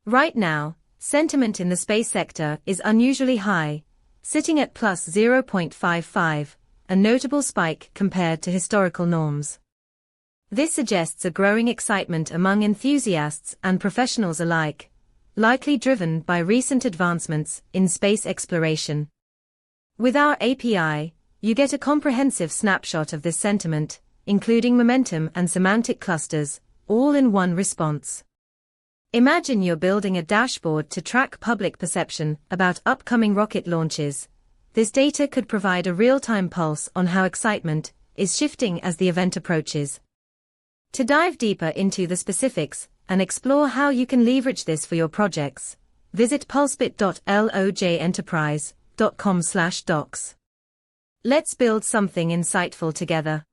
Right now, sentiment in the space sector is unusually high, sitting at plus 0.55, a notable spike compared to historical norms. This suggests a growing excitement among enthusiasts and professionals alike, likely driven by recent advancements in space exploration. With our API, you get a comprehensive snapshot of this sentiment, including momentum and semantic clusters, all in one response. Imagine you're building a dashboard to track public perception about upcoming rocket launches. This data could provide a real-time pulse on how excitement is shifting as the event approaches. To dive deeper into the specifics and explore how you can leverage this for your projects, visit pulsebit.lojenterprise.com/docs. Let's build something insightful together.